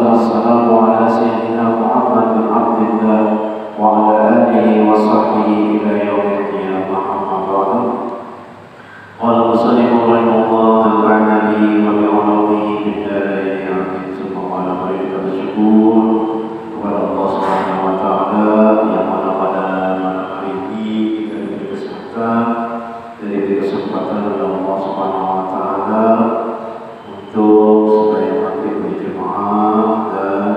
والسلام على سيدنا محمد بن عبد الله وعلى آله وصحبه إلى يوم القيامة. أما بعد، قال المصنف رحمه الله ونفعنا به وبعلومه في الدارين آمين. ثم قال mereka bersyukur kepada Allah Subhanahu wa taala yang mana pada malam hari ini kita diberi kesempatan oleh Allah Subhanahu wa taala untuk supaya maghrib berjemaah dan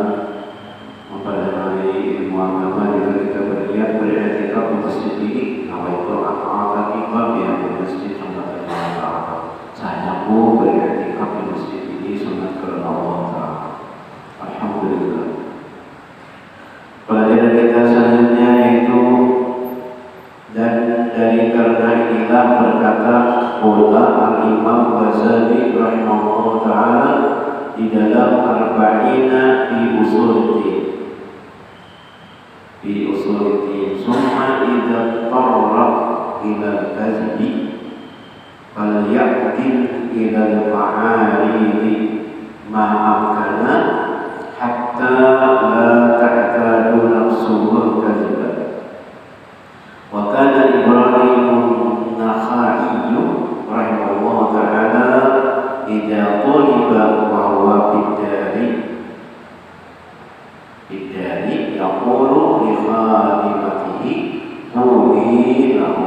mempelajari ilmu agama. Jika kita berniat beriktikaf di masjid ini, nawaitu al-i'tikaf di masjid sunnatul Ta'ala. Saya mau beriktikaf di masjid ini sunnatul Ta'ala. Alhamdulillah. Pelajaran kita selanjutnya yaitu dan dari karena inilah berkata qala al-Imam Ghazali rahimahullah ta'ala di dalam arba'ina fi usuluddin summa idza qarra ila al-kadhibi fal ya'dil ila al-ma'aridi ma'amkana hatta la ta'tadu nafsuhu al-kadhiba. Wa kana Ibrahim an-Nakhai rahimahullah ta'ala idza taliba wa huwa bidari yaqulu li khadimatihi quli lahu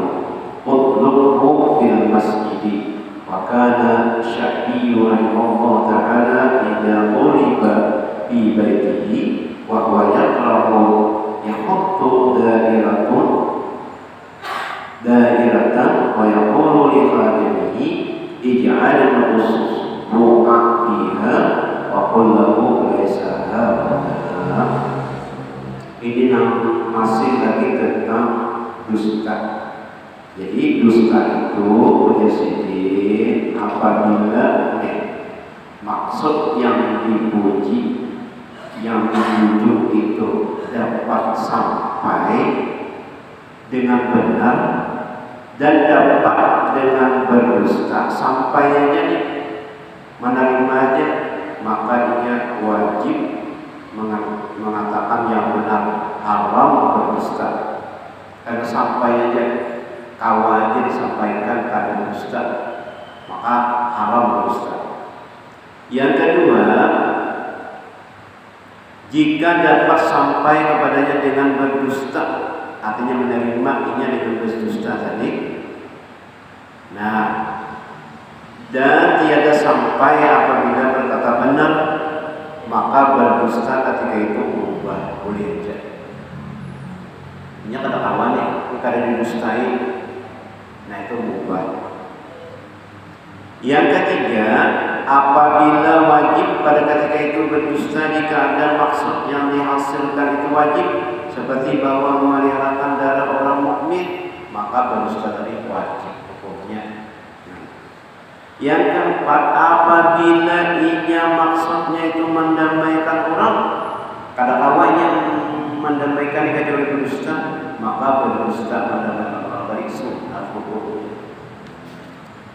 utlubhu fil masjid. Wa kana Syafi'i rahimahullah ta'ala idza taliba fi baitihi wa huwa yaqra'u yakhuttu dairatan wa yaqulu li khadimihi ij'al al-usbu'a fiha wa qul lahu laysa hadha. Ini masih lagi tentang dusta. Jadi dusta itu menjadi apabila maksud yang dipuji, yang dipujuk itu dapat sampai dengan benar dan dapat dengan berdusta, sampai aja nih menerima aja, maka dia wajib mengatakan yang benar, haram berdusta. Karena sampai aja, kawa aja disampaikan karena dusta, maka haram berdusta. Yang kedua, jika dapat sampai kepadanya dengan berdusta, artinya menerima ini dengan berdusta tadi. Nah, dan tiada sampai apabila berkata benar, maka berdusta ketika itu berubah, boleh aja. Ini kata kawan nih, karena didustai, nah itu berubah. Yang ketiga, apabila wajib pada ketika itu berdusta jika ada maksud yang dihasilkan itu wajib, seperti bahwa memeliharakan darah orang mukmin, maka berdusta tadi wajib hukumnya. Yang keempat, apabila inya maksudnya itu mendamaikan orang, kadang-kadang yang mendamaikan kecuali berdusta, maka berdusta mendamaikan orang dari sunat hukum.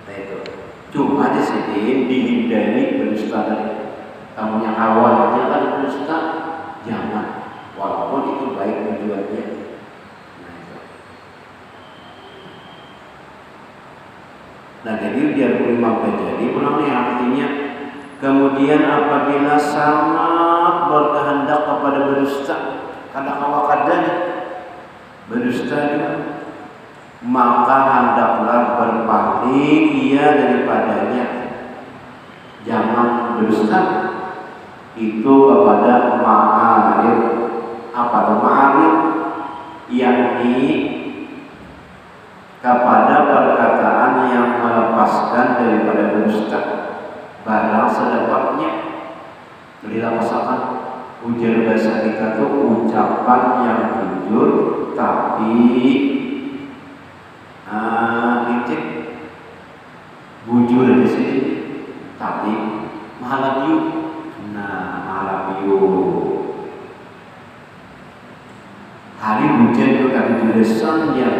Nah itu. Cuma di sini dihindari berdusta tadi. Kamu yang awal aja kan berdusta, jangan. Walaupun itu baik tujuannya. Nah jadi biar Imam Ghazali ulangi artinya, kemudian apabila sangat berkehendak kepada berdusta, karena awakadanya berdusta juga, maka hendaklah berpaling ia daripadanya. Jangan berdusta itu kepada ma'arif. Apa itu ma'arif? Yakni kepada perkataan yang melepaskan daripada berdusta barang sedapatnya. Berilah masakan ujar bahasa kita tuh ucapan yang jujur tapi licik, bujur di sini tapi mahalabiu. Nah, mahalabiu hari hujan itu kan tulisan yang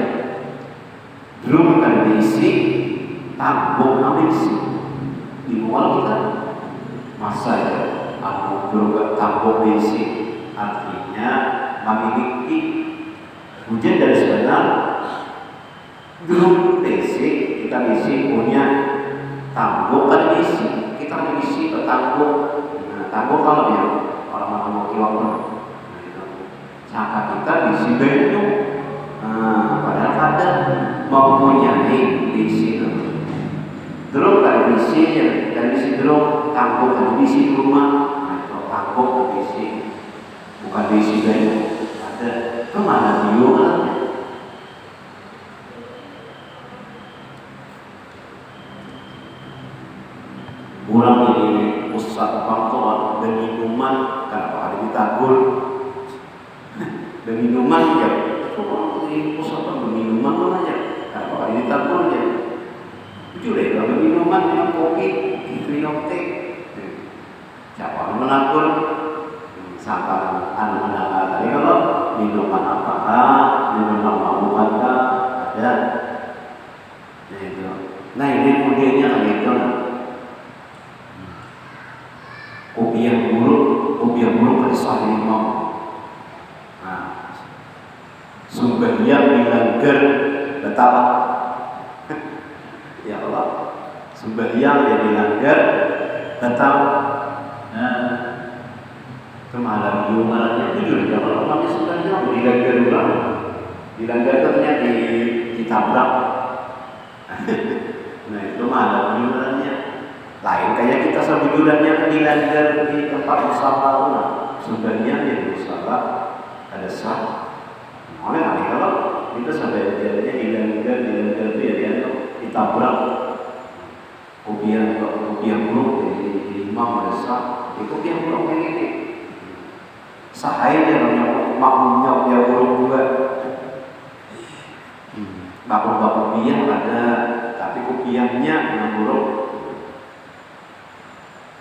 drum kan diisi, tabung habis di mall kita masa ya Al-Qur'an tambah basic artinya memiliki hujan dari sebenar dulu basic kita basic punya tambah kan isi kita isi ke tambah. Nah, tambah kalau ya orang mau kilometer sangka kita isi banyu. Padahal kadang mempunyai isi drum kan isi dan isi drum tambah kan isi rumah. Tambah kan isi bukan isi banyu ada kemana dia. Kurang ini pusat pangkuan dan minuman kenapa ada di Tagul dan minuman ya ini pusat dan minuman mana ya kenapa ada di Tagul ya jujur ya kalau minuman dengan kopi itu yang teh siapa menakul sampai anak-anak tadi kalau minuman apa minuman mabukan ada nah ini modelnya kayak gitu kopi yang buruk pada saat ini mau. Nah, sumbernya dilanggar betapa. Ya Allah, sumbernya yang dilanggar betapa. Nah, kemahalan jualannya jujur kalau pakai sumbernya dilanggar ulang, dilanggar ternyata ditabrak. Nah itu mahalan jualannya. Lain kayak kita sabidulannya dilanggar di tempat usaha sumbernya yang usaha ada sah. Oleh kalau kita sampai jalannya dilanggar itu ya dia ditabrak kopi yang buruk di imam ada sah. Di kopi yang buruk yang ini sahaya dia namanya makmumnya dia buruk juga. Bapak-bapak dia ada tapi kopiannya yang buruk.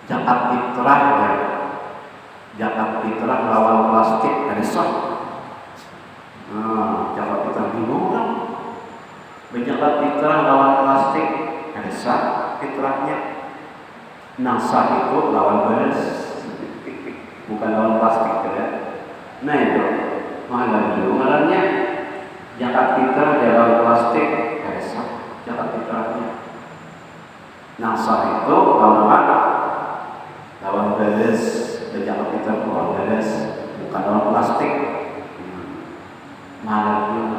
Zakat fitrah ya. Zakat fitrah lawan plastik ada sah. Zakat fitrah bingung kan? Zakat fitrah lawan plastik ada sah fitrahnya. Nasah itu lawan beres, bukan lawan plastik ya. Nah itu malah bingungannya zakat fitrah lawan plastik ada sah zakat fitrahnya. Nasah itu lawan apa? Lawan beres, jangan kita lawan beres, bukan lawan plastik. Malah belum.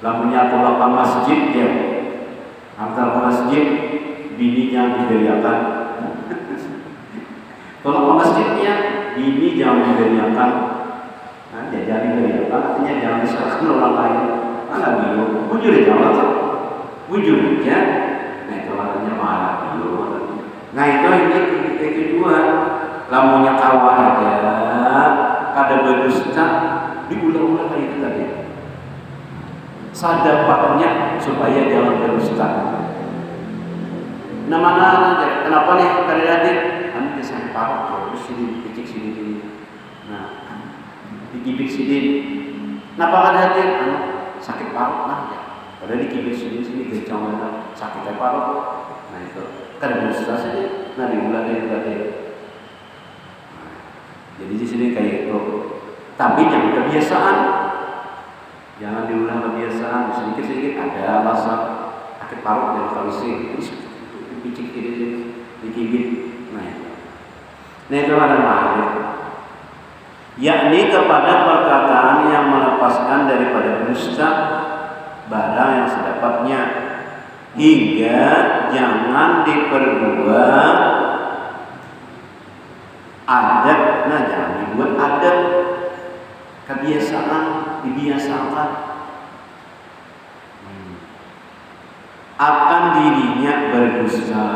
Lampunya kelapa masjid ya, antar masjid bininya diberiakan. Kalau masjidnya bini jangan diberiakan, jadi diberiakan artinya jangan diserahkan orang lain. Mana bingung, bujur jangan tak, bujurnya. Nah itu artinya marah dulu. Nah itu ini kedua lamunya kawah aja ada berdusta diulang-ulang kayak itu tadi sadapatnya supaya jangan berdusta. Nah mana aja kenapa nih tadi hadir kami disana parok terus sini dicek sini nah dikibik sini kenapa kan hadir sakit parok nah ya pada dikibik sini kencang sakit parok. Nah itu kan berdusta saja nah diulang tadi. Jadi di sini kayak itu. Tapi jangan kebiasaan. Jangan diulang kebiasaan. Sedikit-sedikit ada alasan sakit parut dan kalisi. Terus dipicik dikibit. Nah itu ada makhluk. Yakni kepada perkataan yang melepaskan daripada dusta barang yang sedapatnya hingga jangan diperbuat adat, nah jangan dibuat adat kebiasaan dibiasakan akan dirinya berdusta,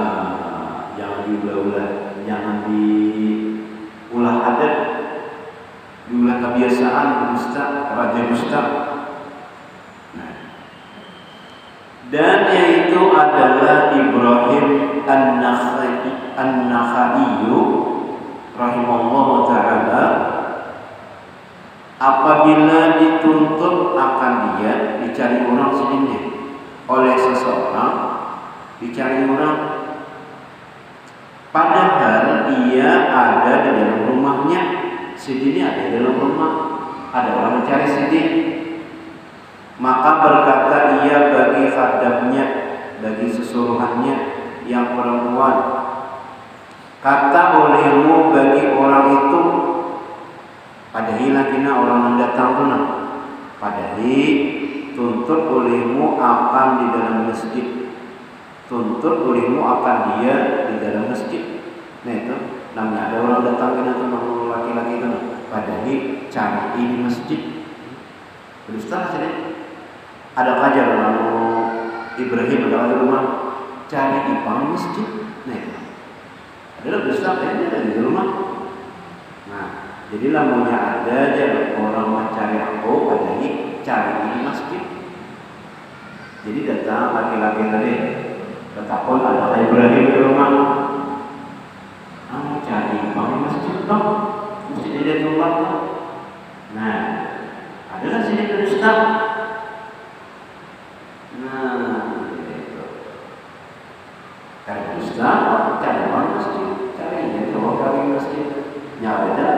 jangan diulah-ulah, jangan diulah adat, diulah kebiasaan dusta, raja dusta. Dan yaitu adalah Ibrahim An-Nakhai rahimahullah ta'ala apabila dituntut akan dia dicari orang sini oleh seseorang dicari orang, padahal dia ada di dalam rumahnya. Sidin ada di dalam rumah, ada orang mencari Sidin. Maka berkata ia bagi khadamnya, bagi sesuruhannya yang perempuan, kata olehmu bagi orang itu, padahal lakina orang mendatang tunang, padahal tuntut olehmu akan di dalam masjid, tuntut olehmu akan dia di dalam masjid. Nah itu namanya ada orang datang itu laki-laki itu, padahal cari di masjid. Berdusta saja. Ada aja orang Ibrahim ada rumah cari di masjid. Nah itu adalah berdusta kayaknya di rumah. Nah jadi lamanya ada aja orang mencari aku padahal cari di masjid. Jadi datang laki-laki tadi ketakut ada Ibrahim di rumah. Cari masjid dong, masjid dia keluar dong. Nah, adalah sini berdusta. Nah, itu. Cari berdusta, cari masjid, cari dia keluar dari masjid. Ya beda.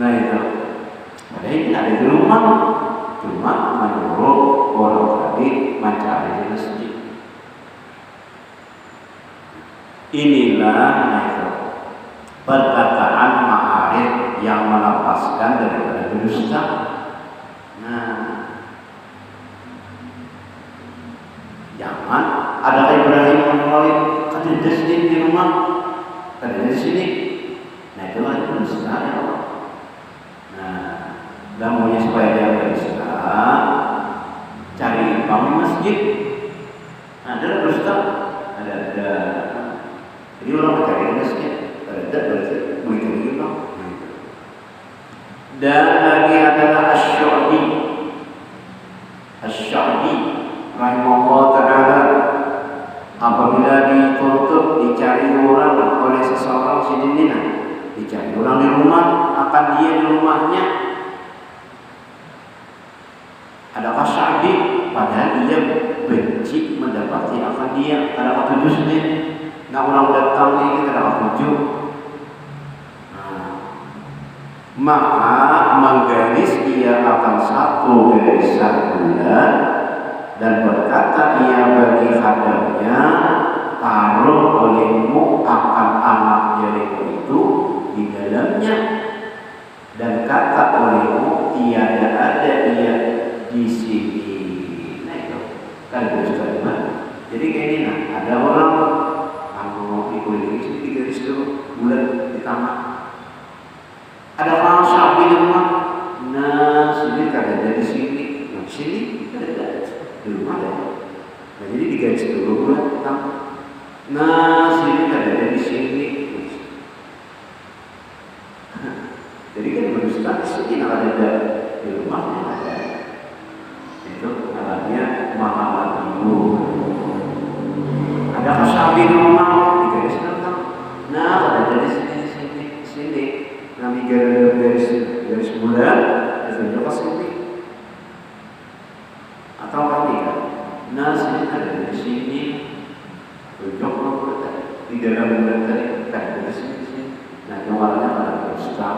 Nah itu. Padahal ini ada di rumah, cuma menurut orang tadi mencari di masjid. Inilah perkataan ma'arif yang melepaskan daripada berdusta. Nah, jangan ada Ibrahim menolong ada di rumah, ada di sini. Nah itulah berdusta ya Allah. Nah, dan maunya supaya dia berdusta, cari imam masjid. Nah, ada berdusta, ada. Jadi orang mencari masjid, ada berarti begitu juga. Dan lagi adalah Asy-Syu'bi. Asy-Syu'bi rahimahullah taala apabila dituntut dicari orang oleh seseorang sidinina, dicari orang di rumah, akan dia di rumahnya. Ada Asy-Syu'bi padahal dia benci mendapati akan dia ada ketujuhnya. Nah orang datang ini adalah tujuh. Maka menggaris ia akan satu garisan bulan dan berkata ia bagi khadamnya, taruh olehmu akan anak jarimu itu di dalamnya, dan kata olehmu tiada ada ia di sini. Nah itu kan Ustaz. Jadi kayak ini, nah ada orang ini digaris dulu bulan di taman. Ada orang sapi di rumah. Nah, sini ada dari sini, nah sini ada di rumah ada. Nah jadi digaris dulu bulan di taman. Nah, sini ada dari sini. Jadi kan berdusta di sini ada di rumahnya ada. Itu namanya Muhammad Ibu. Ada sapi di rumah. Nah, ada dari sini. Kami garis bulan, itu ke sini. Atau kami kan? Nah, sini ada dari sini. Tunjuk di dalam bulan tadi, kan dari sini. Nah, nomornya ada berdusta,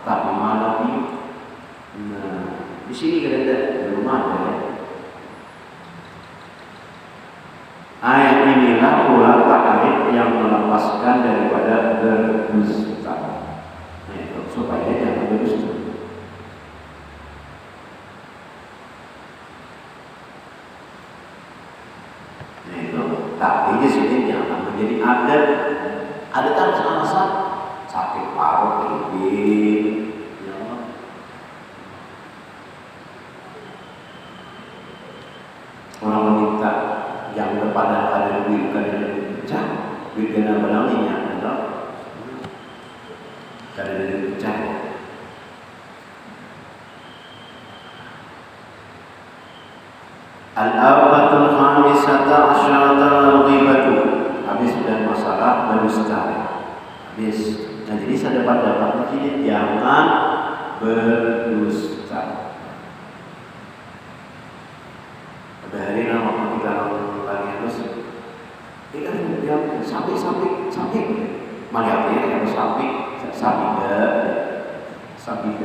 tapi malam ini. Nah, di sini ada di rumah ada. Ayat inilah pula ta'arif yang melepaskan daripada berdusta. Nah itu supaya jangan berdusta. Nah itu tapi di sini jangan menjadi adat. Adat harus alasan sakit paru, TB. Orang wanita yang berpada ada duit pecah, duit dana beralihnya ada karena duit pecah. Al-abatul khamisata asyarata al-ghibatu. Habis sudah masalah berdusta. Habis. Nah jadi saya dapat di sini jangan berdusta. Pada hari ini waktu kita lagi itu sampai melihat ya sampai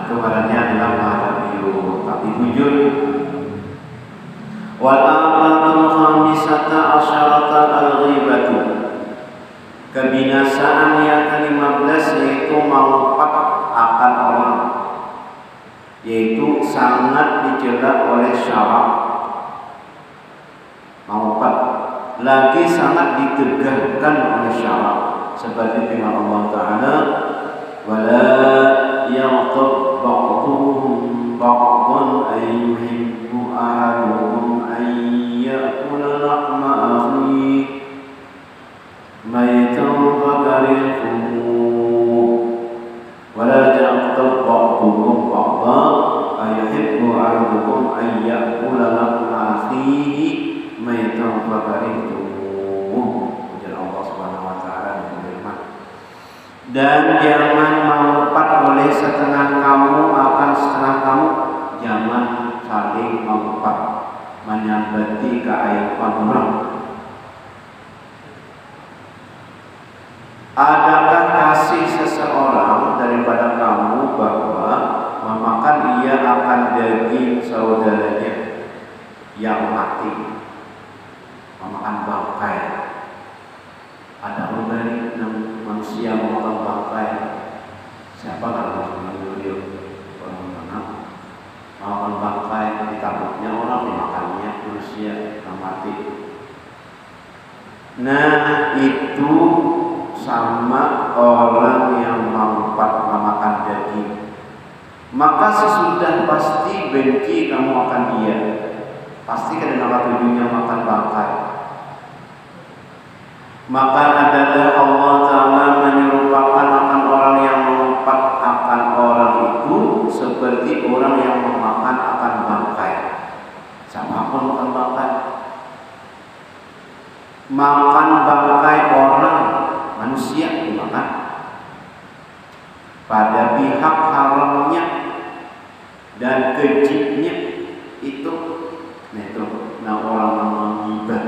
kemarinnya adalah maharabiyu tapi jujur. Wal afatul khamisata asyarata al-ghibatu, kebinasaan yang ke-15 yaitu melompat akan orang, yaitu sangat dicela oleh syarak. Melompat lagi sangat ditegahkan oleh syarak, seperti firman Allah Ta'ala, wala yaqtab ba'duhum ba'dan ay yuhibbu ahaduhum ay ya'kula lahma akhihi maytan fakarihtumuh wala yaqtab ba'duhum ba'dan ay yuhibbu ahaduhum ay ya'kula lahma akhihi maytan fakarihtumuh. Ujar Allah Subhanahu wa taala berfirman, dan jangan melompat oleh setengah kamu akan setengah kamu, jangan saling melompat menyambati keaiban orang. Adakah kasih seseorang daripada kamu bahwa memakan ia akan daging saudaranya yang mati, memakan bangkai? Ada orang manusia memakan bangkai. Siapa kalau beliau orang memakan bangkai, ditabuknya orang, dimakannya manusia yang mati. Nah, itu sama orang yang melompat memakan daging. Maka sesudah pasti benci kamu akan dia. Pasti karena tujuannya makan bangkai. Maka adalah Allah Ta'ala menyerupakan akan orang yang melompat akan orang itu seperti orang yang memakan akan bangkai. Sama pun makan bangkai. Makan bangkai orang, manusia dimakan. Pada pihak haramnya dan kejibnya itu, orang menghibah,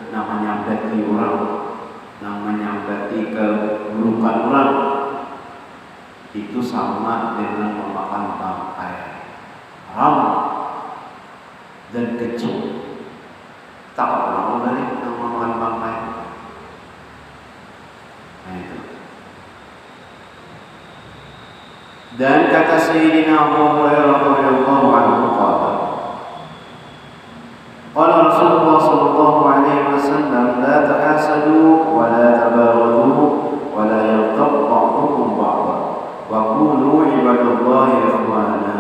namanya berarti orang, namanya berarti keburukan orang, itu sama dengan memakan bangkai haram dan kecil. Tak orang dari yang memakan bangkai. Nah itu. Dan kata Sayyidina Abu Hurairah radhiyallahu anhu qala Rasulullah sallallahu alaihi wasallam, la tahasadu wa la tabaghadu wa la yaghtab ba'dukum ba'dan wa kunu ibadallahi ikhwana.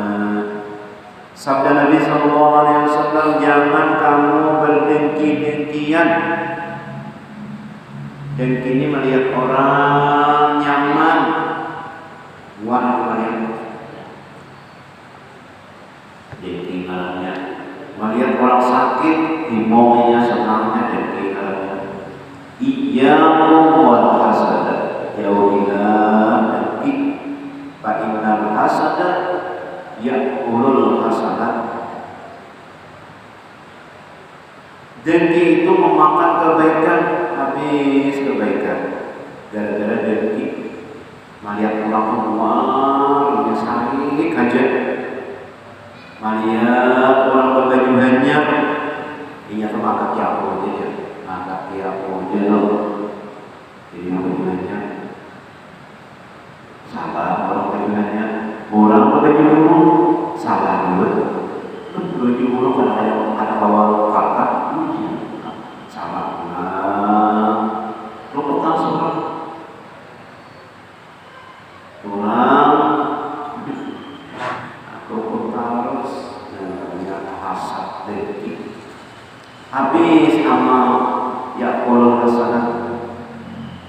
Sabda Nabi sallallahu alaihi wasallam, jangan kamu berdengki-dengkian. Dengki ini melihat orang nyaman, buat melihat dengki ngarannya. Melihat orang sakit, dimaunya senangnya dengki ngarannya. Iyyakum wal hasada, jauhilah dengki. Fa innal hasada ya'kulul hasanat. Dengki itu memakan kebaikan, habis kebaikan. Gara-gara dengki, melihat orang luar, dia sakit aja. Melihat orang berbajuannya, ini tuh angkat kiapo aja, angkat kiapo aja loh. Jadi bajuannya salah, orang bajuannya, orang berbaju burung salah juga. Baju burung ada bawa kakak, salah. Lo petang seorang, orang habis amal ya Allah hasanah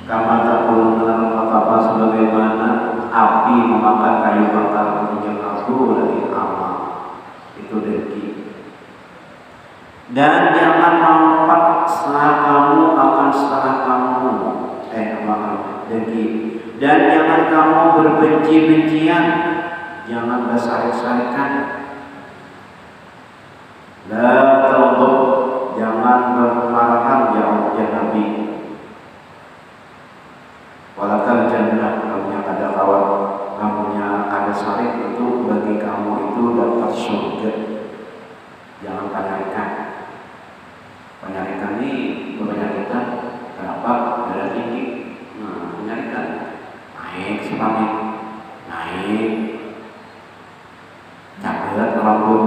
kama taqulun al-qataba, sebagaimana api memakan kayu bakar yang aku dari amal itu dengki. Dan jangan melompat setengah kamu akan setengah kamu dengki. Dan jangan kamu berbenci-bencian, jangan bersarik-sarikan. La taghdab, jangan berkemarahan ya Nabi. Walakal jannah, kamu ada kawan, kamunya ada syarif itu bagi kamu itu dapat surga. Jangan penyarikan. Penyarikan ini kebanyakan kenapa? Darah tinggi. Nah, penyarikan naik sepami, naik cabai rambut.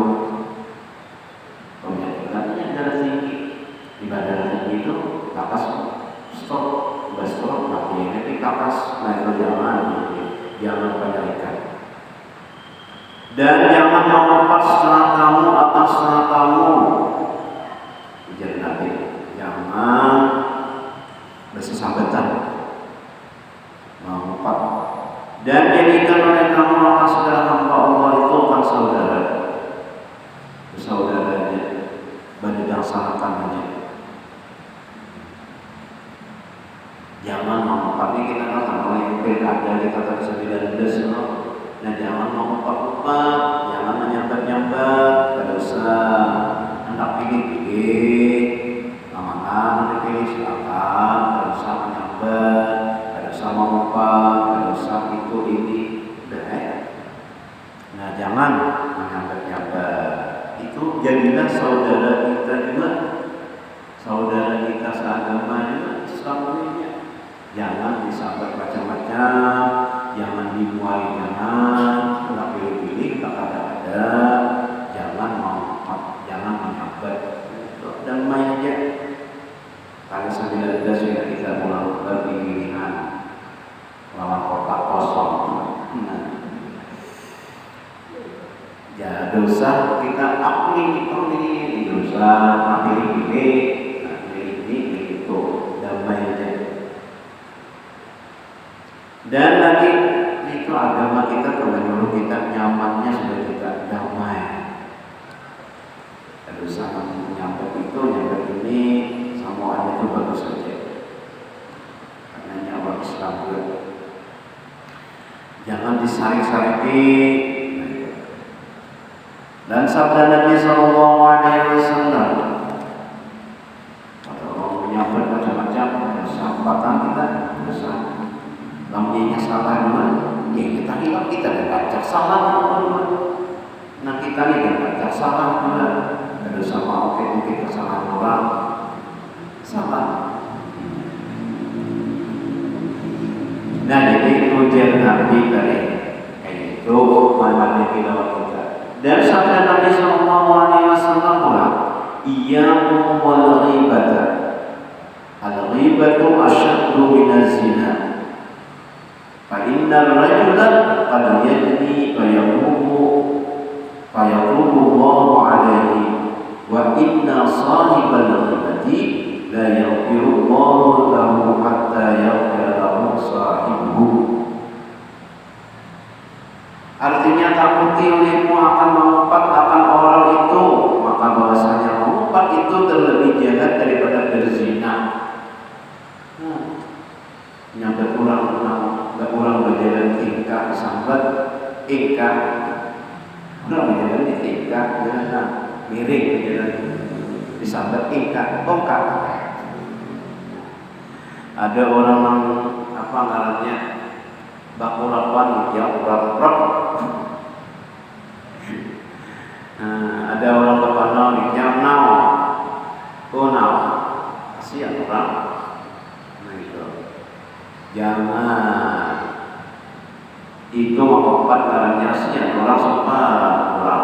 Penyarikannya darah tinggi. Di darah tinggi itu batas stop, stop mati. Nanti kapas, nah itu jangan penyarikan. Dan jangan melompat setelah kamu atas setelah kamu. Jadi nanti jangan bersesambatan melompat. Dan jadikan oleh kamu akan segala hamba Allah itu akan saudara. Saudaranya berdaksanakan aja. Jangan melompat. Ini kita kan sama yang pilkada kita tak bisa bilang nah jangan melompat-lompat, jangan menyambat-nyambat, tidak usah hendak pilih-pilih, amanah dipilih silakan, tidak usah menyambat, tidak usah melompat, tidak usah itu ini, nah jangan menyambat-nyambat. Itu jadilah saudara kita juga, saudara kita seagama juga, Islamnya. Jangan disambat macam-macam, jangan dimuai, jangan pilih-pilih, tak ada, jangan melompat, jangan menyambat, damai aja. Kali 19 sudah kita mulai berpilihan lawan kotak kosong. Ya dosa kita ini dosa, pilih-pilih, ini itu damai aja. Dan lagi itu agama kita menyuruh kita nyamannya sudah kita damai. Tidak usah nyampe itu, nyampe ini, semuanya itu bagus saja. Karena nyawa Islam juga. Jangan disari-sari. Dan sabda Nabi Sallallahu Alaihi Wasallam, kalau orang menyambut macam-macam, kesempatan kita besar. Lamanya salah dulu, ya kita hilang, kita dan baca salah dulu. Nah kita ini dan baca salah dulu. Ada sama oke mungkin kesalahan orang salah. Nah jadi ujian Nabi tadi kayak itu manfaatnya kita. Dan sabda Nabi Sallallahu Alaihi Wasallam pula, iyyakum wal ghibata. Al-ghibatu asyaddu minaz zina. Fa'inna ar-rajula qad yajni fayatubu Allahu alaihi wa inna sahibal ghibati la yaghfiru Allahu lahu hatta yaghfira lahu sahibuhu. Artinya takuti olehmu akan mengumpat akan orang itu, maka bahwasanya mengumpat itu terlebih jahat daripada berzina. Nyampe kurang berjalan tingkah sambat tingkah kurang berjalan di tingkah jalan miring berjalan disambat tingkah bongkar. Ada orang yang apa ngarannya bakulapan yang urap-urap. Ada orang kepanau yang nau kasihan orang. Jangan itu mengumpat karena siang orang sempat orang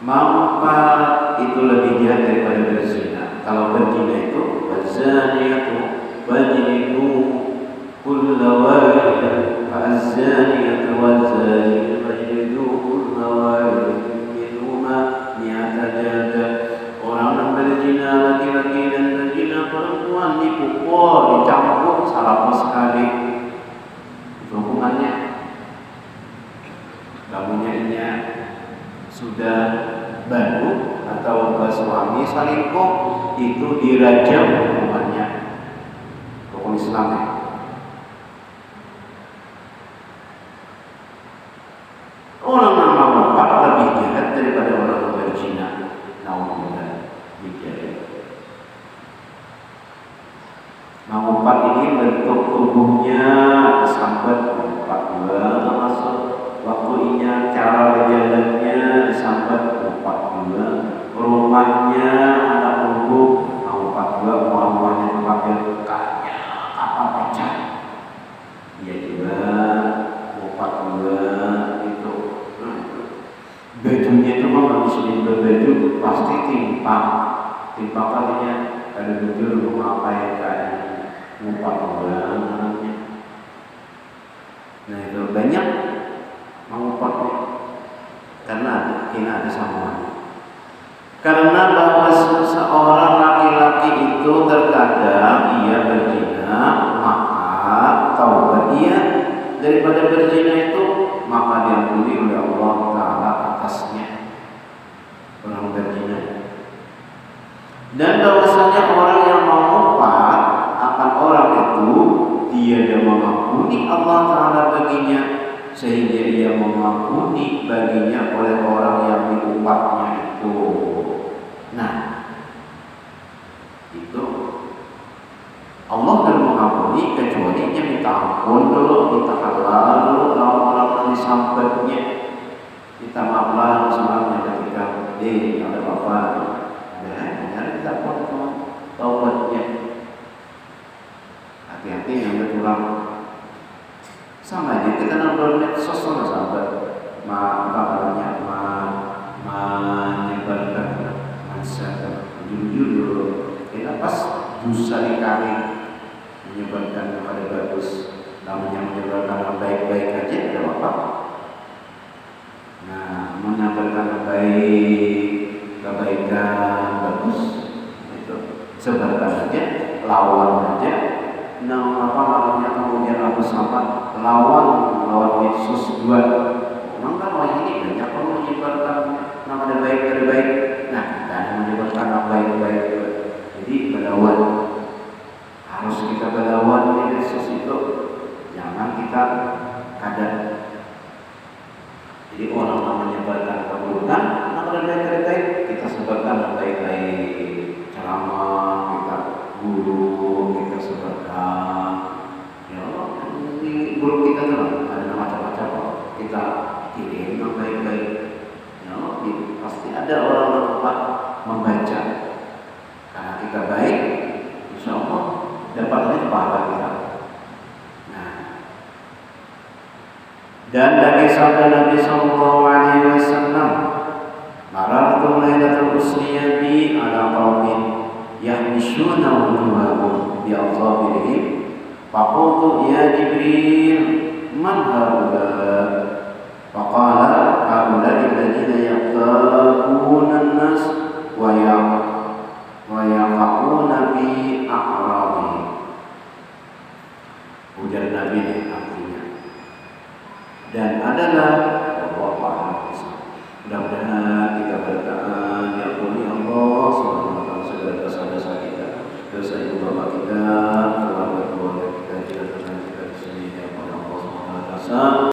mengumpat itu lebih jahat daripada berzina. Kalau berzina itu berzaniatu wajnidu kulla wahid fa'azzaniatu wazzani wajnidu kulla wahid minhuma mi'ata jaldah. Orang yang berzina laki-laki dan berzina perempuan dipukul, dicambuk salah sekali. Itu hukumannya. Kamunya sudah baru atau suami selingkuh itu dirajam hukumannya. Hukum Islamnya. Orang yang mengumpat lebih jahat daripada orang yang berzina. Nauzubillah. Mengumpat ini bentuk tubuhnya disambat mengumpat juga termasuk waktunya, cara berjalannya disambat mengumpat juga, rumahnya anak tubuh mengumpat juga, rumahnya tempatnya bekahnya apa pecah dia juga mengumpat juga itu. Bajunya itu kalau muslim berbaju pasti timpang artinya ada baju rumah apa yang keadaan mengumpat orangnya. Nah itu banyak mengupatnya karena ada sambungan. Karena bahwa seorang laki-laki itu terkadang ia berzina, maka taubat dia daripada berzina itu maka diampuni oleh Allah Taala atasnya orang berzina. Dan bahwasanya orang yang mengumpat akan orang itu dia mengampuni Allah Taala baginya sehingga ia mengampuni baginya oleh orang yang diumpatnya itu. Nah, itu Allah akan mengampuni kecuali dia minta ampun dulu, minta halal dulu, lalu orang yang disambatnya minta maaflah semuanya ketika ada apa-apa. Kita potong taubatnya. Hati-hati yang kurang sama aja kita nonton medsos sama sahabat menyebarkan masyarakat jujur kita pas dosa dikali menyebarkan kepada bagus, namanya menyebarkan yang baik-baik aja tidak apa-apa. Nah, menyebarkan baik kebaikan bagus itu sebarkan aja, lawan aja. Nah, apa namanya kemudian aku sama lawan medsos juga. Memang kan orang ini banyak orang menyebarkan nama ada baik. Nah, kita ada menyebarkan nama baik. Jadi berlawan harus kita berlawan di medsos itu. Jangan kita kadang. Jadi orang yang menyebarkan keburukan, nama ada baik kita sebarkan nama baik. Ceramah kita guru kita sebarkan. Ya Allah, ini guru kita tuh ada macam-macam kita kirim yang baik-baik. Ya Allah, pasti ada orang yang dapat membaca. Karena kita baik, insya Allah dapatnya pahala kita. Nah, dan dari sabda Nabi Sallallahu Alaihi Wasallam, marartu lailatul usriya bi ala qaumin yahmishuna wujuhahum bi adhabirihim faqultu ya Jibril man haula faqala haula alladziina yaqtabuna an-nas wa yaqauna bi a'radihim. Ujar Nabi artinya, dan adalah mudah-mudahan kita berdoa diampuni Allah Subhanahu wa taala segala dosa-dosa kita, dosa ibu bapa kita, keluarga kita, tidak pernah kita di sini ya Allah Subhanahu wa taala.